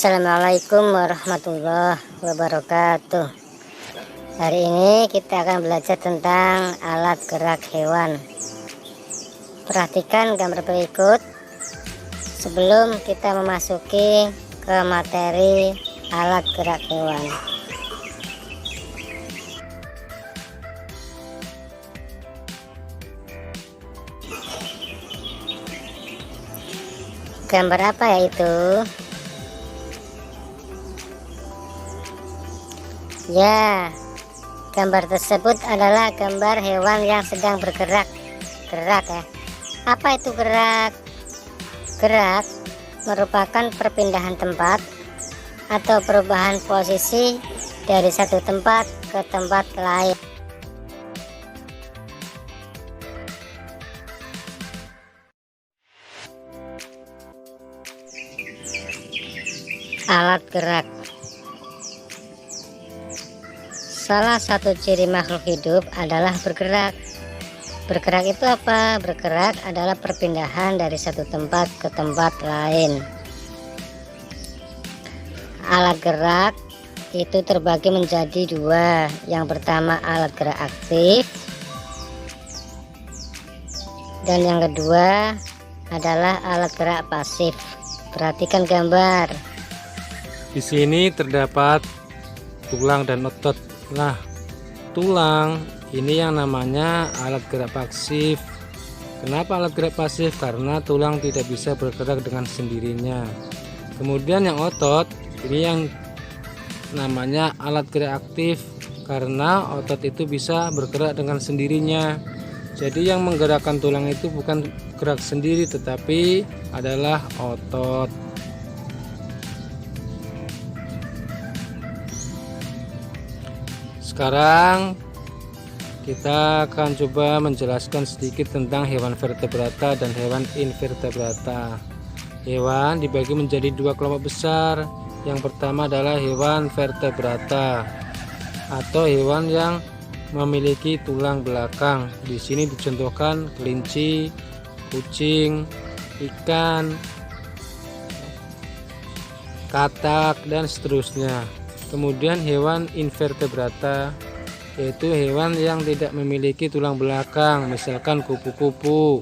Assalamualaikum warahmatullahi wabarakatuh. Hari ini kita akan belajar tentang alat gerak hewan. Perhatikan gambar berikut sebelum kita memasuki ke materi alat gerak hewan. Gambar apa ya itu? Ya, gambar tersebut adalah gambar hewan yang sedang bergerak. Gerak ya. Apa itu gerak? Gerak merupakan perpindahan tempat atau perubahan posisi dari satu tempat ke tempat lain. Alat gerak. Salah satu ciri makhluk hidup adalah bergerak. Bergerak itu apa? Bergerak adalah perpindahan dari satu tempat ke tempat lain. Alat gerak itu terbagi menjadi dua. Yang pertama alat gerak aktif, dan yang kedua adalah alat gerak pasif. Perhatikan gambar. Di sini terdapat tulang dan otot. Nah, tulang ini yang namanya alat gerak pasif. Kenapa alat gerak pasif? Karena tulang tidak bisa bergerak dengan sendirinya. Kemudian yang otot ini yang namanya alat gerak aktif, karena otot itu bisa bergerak dengan sendirinya. Jadi yang menggerakkan tulang itu bukan gerak sendiri, tetapi adalah otot. Sekarang kita akan coba menjelaskan sedikit tentang hewan vertebrata dan hewan invertebrata. Hewan dibagi menjadi dua kelompok besar. Yang pertama adalah hewan vertebrata atau hewan yang memiliki tulang belakang. Di sini dicontohkan kelinci, kucing, ikan, katak, dan seterusnya. Kemudian hewan invertebrata yaitu hewan yang tidak memiliki tulang belakang, misalkan kupu-kupu,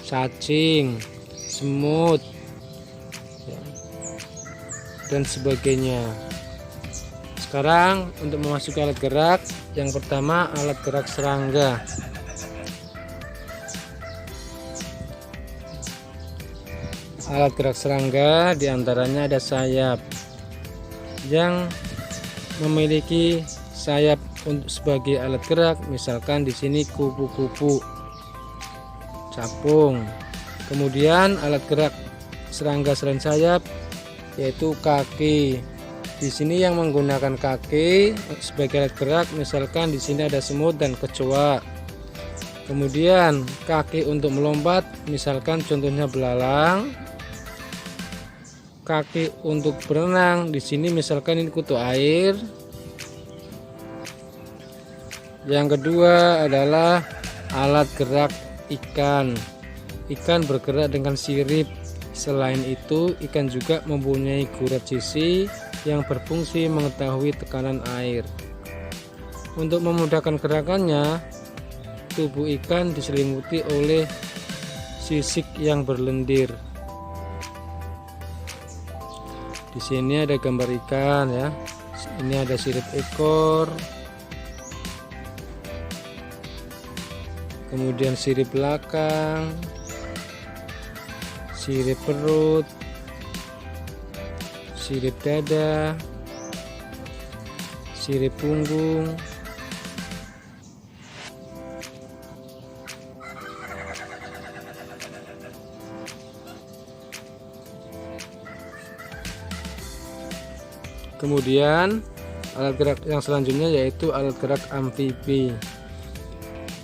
cacing, semut, dan sebagainya. Sekarang untuk memasuki alat gerak, yang pertama alat gerak serangga. Alat gerak serangga diantaranya ada sayap yang memiliki sayap untuk sebagai alat gerak, misalkan di sini kupu-kupu, capung. Kemudian alat gerak serangga selain sayap yaitu kaki. Di sini yang menggunakan kaki sebagai alat gerak, misalkan di sini ada semut dan kecoa. Kemudian kaki untuk melompat, misalkan contohnya belalang. Kaki untuk berenang, di sini misalkan ini kutu air. Yang kedua adalah alat gerak ikan. Ikan bergerak dengan sirip. Selain itu, ikan juga mempunyai gurat sisi yang berfungsi mengetahui tekanan air. Untuk memudahkan gerakannya, tubuh ikan diselimuti oleh sisik yang berlendir. Di sini ada gambar ikan ya. Ini ada sirip ekor, kemudian sirip belakang, sirip perut, sirip dada, sirip punggung, kemudian alat gerak yang selanjutnya yaitu alat gerak amfibi.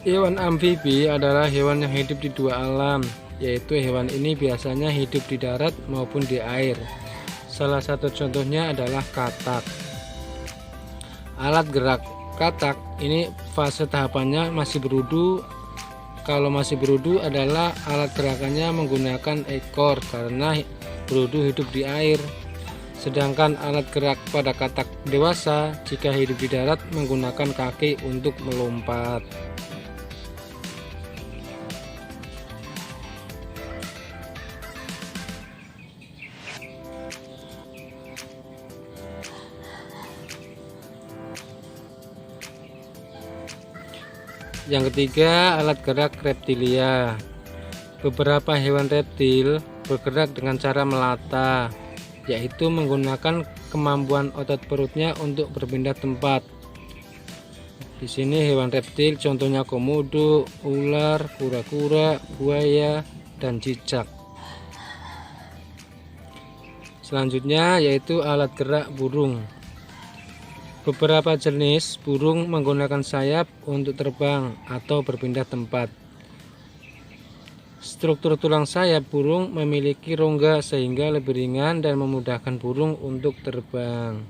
Hewan amfibi adalah hewan yang hidup di dua alam, yaitu hewan ini biasanya hidup di darat maupun di air. Salah satu contohnya adalah katak. Alat gerak katak ini fase tahapannya masih berudu. Kalau masih berudu adalah alat gerakannya menggunakan ekor karena berudu hidup di air. Sedangkan alat gerak pada katak dewasa jika hidup di darat menggunakan kaki untuk melompat. Yang ketiga, alat gerak reptilia. Beberapa hewan reptil bergerak dengan cara melata, yaitu menggunakan kemampuan otot perutnya untuk berpindah tempat. Di sini hewan reptil contohnya komodo, ular, kura-kura, buaya, dan cicak. Selanjutnya yaitu alat gerak burung. Beberapa jenis burung menggunakan sayap untuk terbang atau berpindah tempat. Struktur tulang sayap burung memiliki rongga sehingga lebih ringan dan memudahkan burung untuk terbang.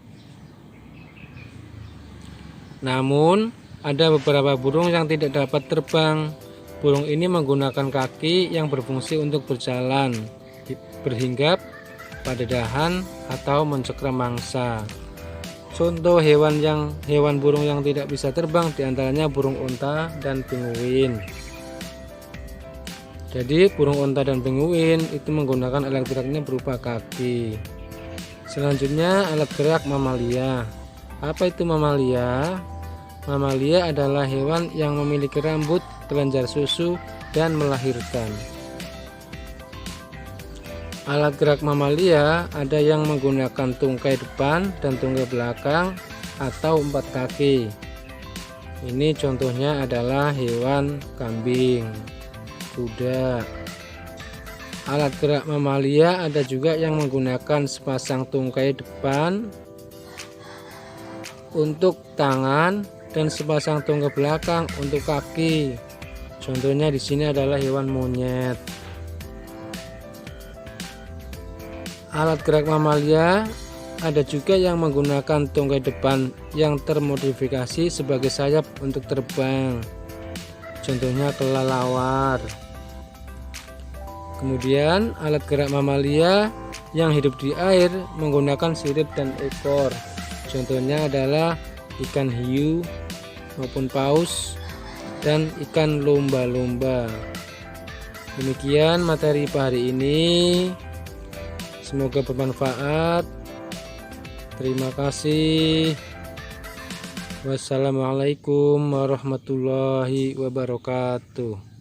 Namun, ada beberapa burung yang tidak dapat terbang. Burung ini menggunakan kaki yang berfungsi untuk berjalan, berhinggap pada dahan, atau mencengkram mangsa. Contoh hewan burung yang tidak bisa terbang diantaranya burung unta dan penguin. Jadi burung unta dan penguin itu menggunakan alat geraknya berupa kaki. Selanjutnya alat gerak mamalia. Apa itu mamalia? Mamalia adalah hewan yang memiliki rambut, kelenjar susu, dan melahirkan. Alat gerak mamalia ada yang menggunakan tungkai depan dan tungkai belakang atau 4 kaki. Ini contohnya adalah hewan kambing, kuda. Alat gerak mamalia ada juga yang menggunakan sepasang tungkai depan untuk tangan dan sepasang tungkai belakang untuk kaki. Contohnya di sini adalah hewan monyet. Alat gerak mamalia ada juga yang menggunakan tungkai depan yang termodifikasi sebagai sayap untuk terbang. Contohnya kelelawar. Kemudian alat gerak mamalia yang hidup di air menggunakan sirip dan ekor. Contohnya adalah ikan hiu maupun paus dan ikan lumba-lumba. Demikian materi hari ini. Semoga bermanfaat. Terima kasih. Wassalamualaikum warahmatullahi wabarakatuh.